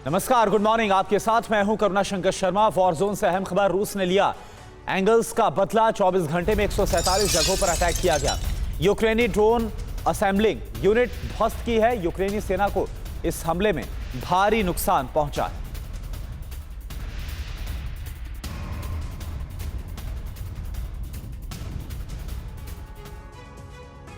नमस्कार, good morning. आपके साथ मैं हूं करुणा शंकर शर्मा। वॉर जोन से अहम खबर, रूस ने लिया एंगल्स का बदला। 24 घंटे में 147 जगहों पर अटैक किया गया। यूक्रेनी ड्रोन असेंबलिंग यूनिट ध्वस्त की है। यूक्रेनी सेना को इस हमले में भारी नुकसान पहुंचा है।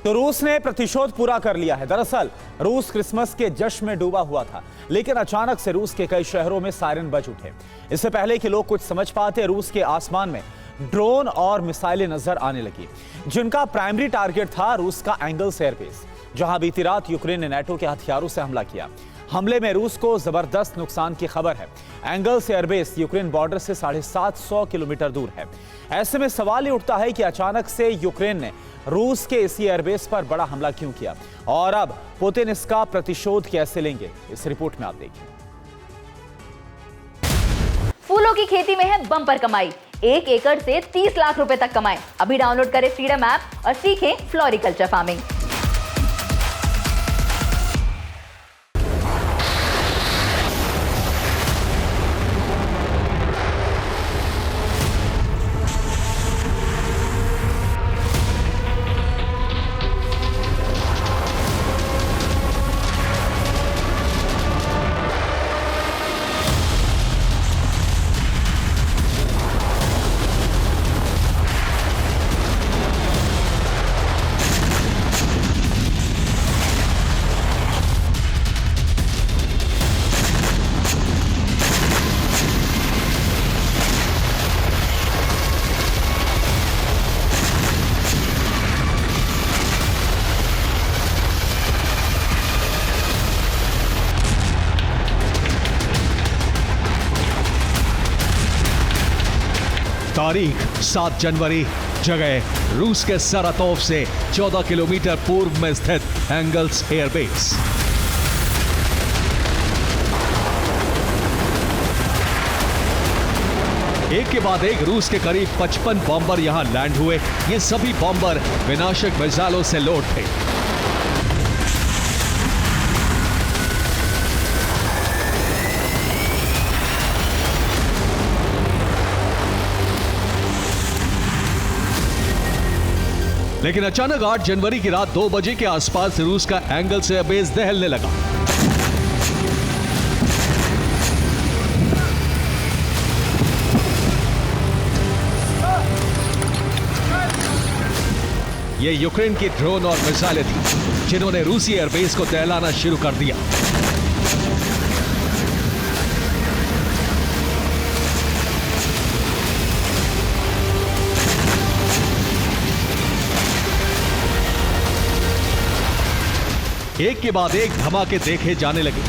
तो रूस ने प्रतिशोध पूरा कर लिया है। दरअसल रूस क्रिसमस के जश्न में डूबा हुआ था, लेकिन अचानक से रूस के कई शहरों में सायरन बज उठे। इससे पहले कि लोग कुछ समझ पाते, रूस के आसमान में ड्रोन और मिसाइलें नजर आने लगी, जिनका प्राइमरी टारगेट था रूस का एंगल्स एयरबेस, जहां बीती रात यूक्रेन ने नाटो के हथियारों से हमला किया। हमले में रूस को जबरदस्त नुकसान की खबर है। एंगल्स एयरबेस यूक्रेन बॉर्डर से 750 किलोमीटर दूर है। ऐसे में सवाल ये उठता है कि अचानक से यूक्रेन ने रूस के इसी एयरबेस पर बड़ा हमला क्यों किया, और अब पुतिन इसका प्रतिशोध कैसे लेंगे, इस रिपोर्ट में आप देखिए। फूलों की खेती में है बम्पर कमाई। 1 एकड़ से 30 लाख रुपए तक कमाएं। अभी डाउनलोड करें फ्रीडम ऐप और सीखें फ्लोरिकल्चर फार्मिंग। तारीख 7 जनवरी, जगह रूस के सरातोव से 14 किलोमीटर पूर्व में स्थित एंगल्स एयरबेस। एक के बाद एक रूस के करीब 55 बॉम्बर यहां लैंड हुए। ये सभी बॉम्बर विनाशक मिसाइलों से लोड थे। लेकिन अचानक 8 जनवरी की रात 2 बजे के आसपास रूस का एंगल्स एयरबेस दहलने लगा। ये यूक्रेन की ड्रोन और मिसाइलें थी, जिन्होंने रूसी एयरबेस को दहलाना शुरू कर दिया। एक के बाद एक धमाके देखे जाने लगे।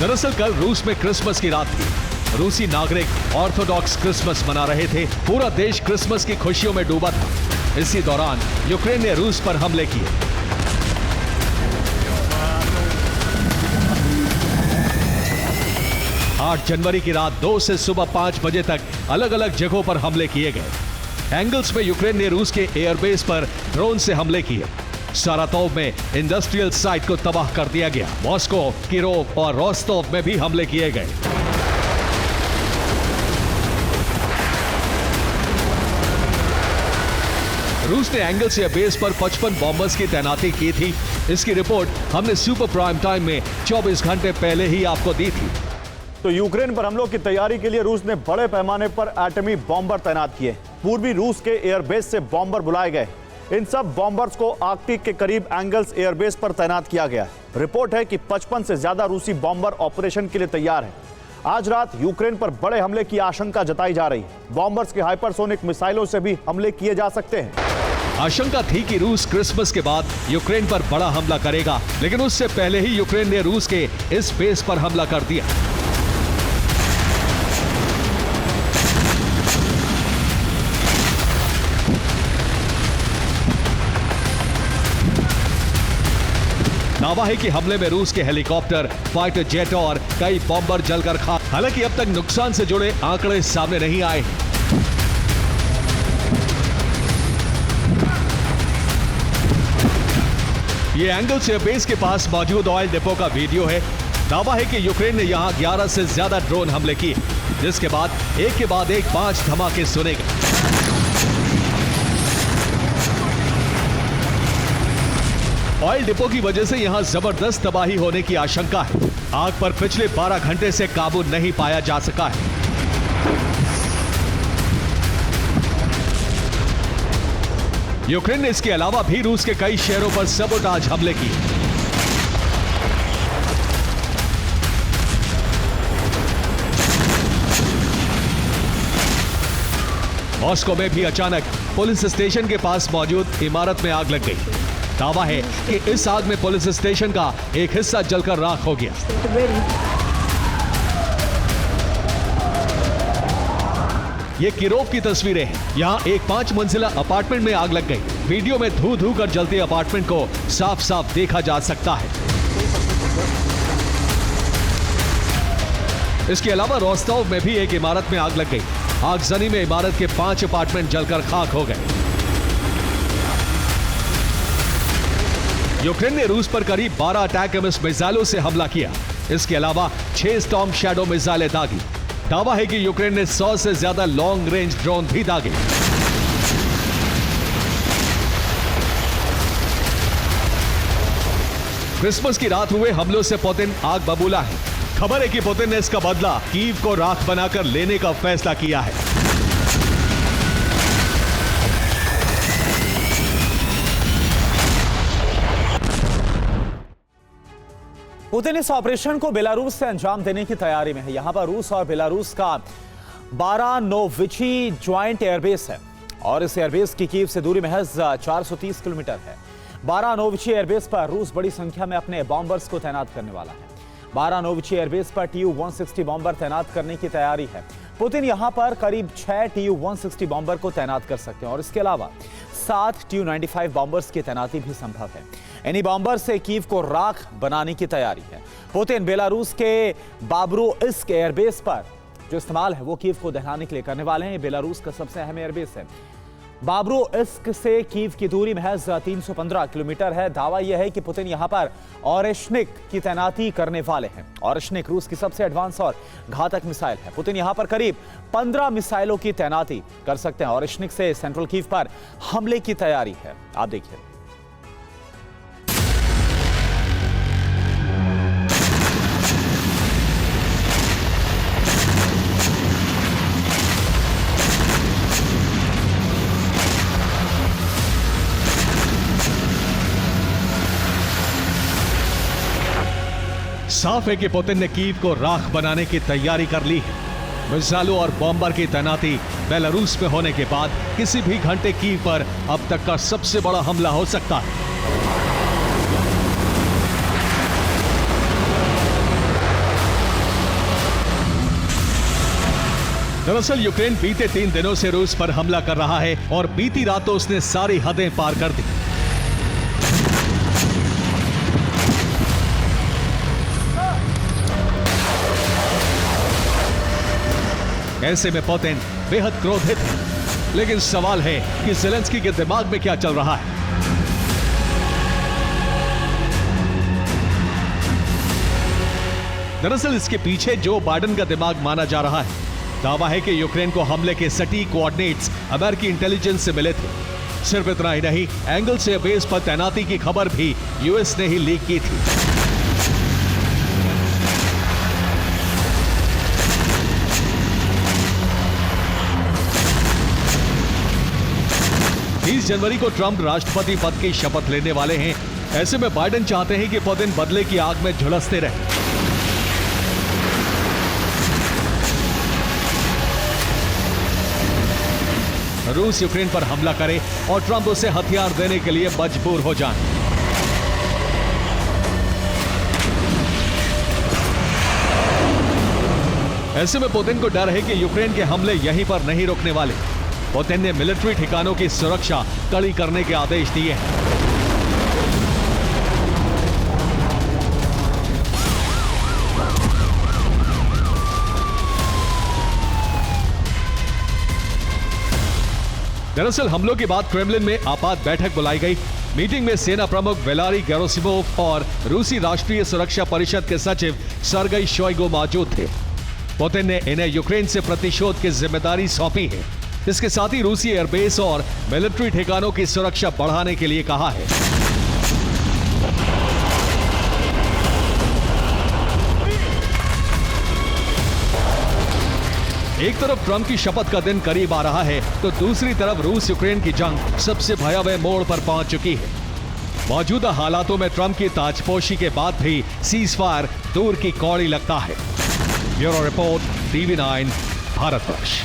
दरअसल कल रूस में क्रिसमस की रात थी। रूसी नागरिक ऑर्थोडॉक्स क्रिसमस मना रहे थे। पूरा देश क्रिसमस की खुशियों में डूबा था। इसी दौरान यूक्रेन ने रूस पर हमले किए। 8 जनवरी की रात 2 से सुबह 5 बजे तक अलग अलग जगहों पर हमले किए गए। एंगल्स में यूक्रेन ने रूस के एयरबेस पर ड्रोन से हमले किए। सारातोव में इंडस्ट्रियल साइट को तबाह कर दिया गया। मॉस्को, किरोव और रोस्टोव में भी हमले किए गए। रूस ने एंगल्स एयरबेस पर 55 बॉम्बर्स की तैनाती की थी। इसकी रिपोर्ट हमने सुपर प्राइम टाइम में 24 घंटे पहले ही आपको दी थी। तो यूक्रेन पर हमलों की तैयारी के लिए रूस ने बड़े पैमाने पर एटमी बॉम्बर तैनात किए। पूर्वी रूस के एयरबेस से बॉम्बर बुलाए गए। इन सब बॉम्बर्स को आर्कटिक के करीब एंगल्स एयरबेस पर तैनात किया गया। रिपोर्ट है कि 55 से ज्यादा रूसी बॉम्बर ऑपरेशन के लिए तैयार हैं। आज रात यूक्रेन पर बड़े हमले की आशंका जताई जा रही है। बॉम्बर्स के हाइपरसोनिक मिसाइलों से भी हमले किए जा सकते हैं। आशंका थी कि रूस क्रिसमस के बाद यूक्रेन पर बड़ा हमला करेगा, लेकिन उससे पहले ही यूक्रेन ने रूस के इस बेस पर हमला कर दिया। दावा है कि हमले में रूस के हेलीकॉप्टर, फाइटर जेट और कई बॉम्बर जलकर खाक। हालांकि अब तक नुकसान से जुड़े आंकड़े सामने नहीं आए। ये एंगल्स एयरबेस के पास मौजूद ऑयल डिपो का वीडियो है। दावा है कि यूक्रेन ने यहां 11 से ज्यादा ड्रोन हमले किए, जिसके बाद एक के बाद एक 5 धमाके सुने गए। ऑयल डिपो की वजह से यहां जबरदस्त तबाही होने की आशंका है। आग पर पिछले 12 घंटे से काबू नहीं पाया जा सका है। यूक्रेन ने इसके अलावा भी रूस के कई शहरों पर सबोटाज हमले किए। मॉस्को में भी अचानक पुलिस स्टेशन के पास मौजूद इमारत में आग लग गई। दावा है कि इस आग में पुलिस स्टेशन का एक हिस्सा जलकर राख हो गया। ये किरोव की तस्वीरें हैं। यहाँ एक 5 मंजिला अपार्टमेंट में आग लग गई। वीडियो में धू धू कर जलते अपार्टमेंट को साफ साफ देखा जा सकता है। इसके अलावा रोस्टोव में भी एक इमारत में आग लग गई। आगजनी में इमारत के 5 अपार्टमेंट जलकर खाक हो गए। यूक्रेन ने रूस पर करीब 12 अटैक एमएस मिसाइलों से हमला किया। इसके अलावा 6 स्टॉर्म शैडो मिसाइलें दागी। दावा है कि यूक्रेन ने 100 से ज्यादा लॉन्ग रेंज ड्रोन भी दागे। क्रिसमस की रात हुए हमलों से पुतिन आग बबूला है। खबर है कि पुतिन ने इसका बदला कीव को राख बनाकर लेने का फैसला किया है। पुतिन इस ऑपरेशन को बेलारूस से अंजाम देने की तैयारी में है। यहां पर रूस और बेलारूस का बारानोविची ज्वाइंट एयरबेस है और इस एयरबेस की कीव से दूरी महज 430 किलोमीटर है। बारानोविची एयरबेस पर रूस बड़ी संख्या में अपने बॉम्बर्स को तैनात करने वाला है। बारानोविची एयरबेस पर TU-160 बॉम्बर तैनात करने की तैयारी है। पुतिन यहां पर करीब 6 TU-160 बॉम्बर को तैनात कर सकते हैं और इसके अलावा 7 TU-95 बॉम्बर्स की तैनाती भी संभव है। इन्हीं बॉम्बर से कीव को राख बनाने की तैयारी है। पुतिन बेलारूस के बाब्रुइस्क एयरबेस पर जो इस्तेमाल है वो कीव को दहलाने के लिए करने वाले हैं। बेलारूस का सबसे अहम एयरबेस है। बाब्रुइस्क से कीव की दूरी महज 315 किलोमीटर है। दावा यह है कि पुतिन यहां पर ओरेश्निक की तैनाती करने वाले हैं। ओरेश्निक रूस की सबसे एडवांस और घातक मिसाइल है। पुतिन यहां पर करीब 15 मिसाइलों की तैनाती कर सकते हैं। ओरेश्निक से सेंट्रल कीव पर हमले की तैयारी है। आप देखिए। साफ है कि पुतिन ने कीव को राख बनाने की तैयारी कर ली है। मिसाइलों और बॉम्बर की तैनाती बेलारूस में होने के बाद किसी भी घंटे कीव पर अब तक का सबसे बड़ा हमला हो सकता है। दरअसल यूक्रेन बीते 3 दिनों से रूस पर हमला कर रहा है और बीती रात तो उसने सारी हदें पार कर दी। ऐसे में पुतिन बेहद क्रोधित है। लेकिन सवाल है कि ज़ेलेंस्की के दिमाग में क्या चल रहा है। दरअसल इसके पीछे जो बाइडेन का दिमाग माना जा रहा है। दावा है कि यूक्रेन को हमले के सटीक कोऑर्डिनेट्स अमेरिकी इंटेलिजेंस से मिले थे। सिर्फ इतना ही नहीं, एंगल्स एयरबेस पर तैनाती की खबर भी यूएस ने ही लीक की थी। 30 जनवरी को ट्रंप राष्ट्रपति पद की शपथ लेने वाले हैं। ऐसे में बाइडेन चाहते हैं कि पुतिन बदले की आग में झुलसते रहे। रूस यूक्रेन पर हमला करे और ट्रंप उसे हथियार देने के लिए मजबूर हो जाए। ऐसे में पुतिन को डर है कि यूक्रेन के हमले यहीं पर नहीं रुकने वाले। पुतिन ने मिलिट्री ठिकानों की सुरक्षा कड़ी करने के आदेश दिए हैं। दरअसल हमलों के बाद क्रेमलिन में आपात बैठक बुलाई गई। मीटिंग में सेना प्रमुख वेलारी गेरासिमोव और रूसी राष्ट्रीय सुरक्षा परिषद के सचिव सर्गेई शोइगु मौजूद थे। पुतिन ने इन्हें यूक्रेन से प्रतिशोध की जिम्मेदारी सौंपी है। इसके साथ ही रूसी एयरबेस और मिलिट्री ठिकानों की सुरक्षा बढ़ाने के लिए कहा है। एक तरफ ट्रंप की शपथ का दिन करीब आ रहा है तो दूसरी तरफ रूस यूक्रेन की जंग सबसे भयावह मोड़ पर पहुंच चुकी है। मौजूदा हालातों में ट्रंप की ताजपोशी के बाद भी सीजफायर दूर की कौड़ी लगता है। Bureau report, TV9, Bharatvarsh.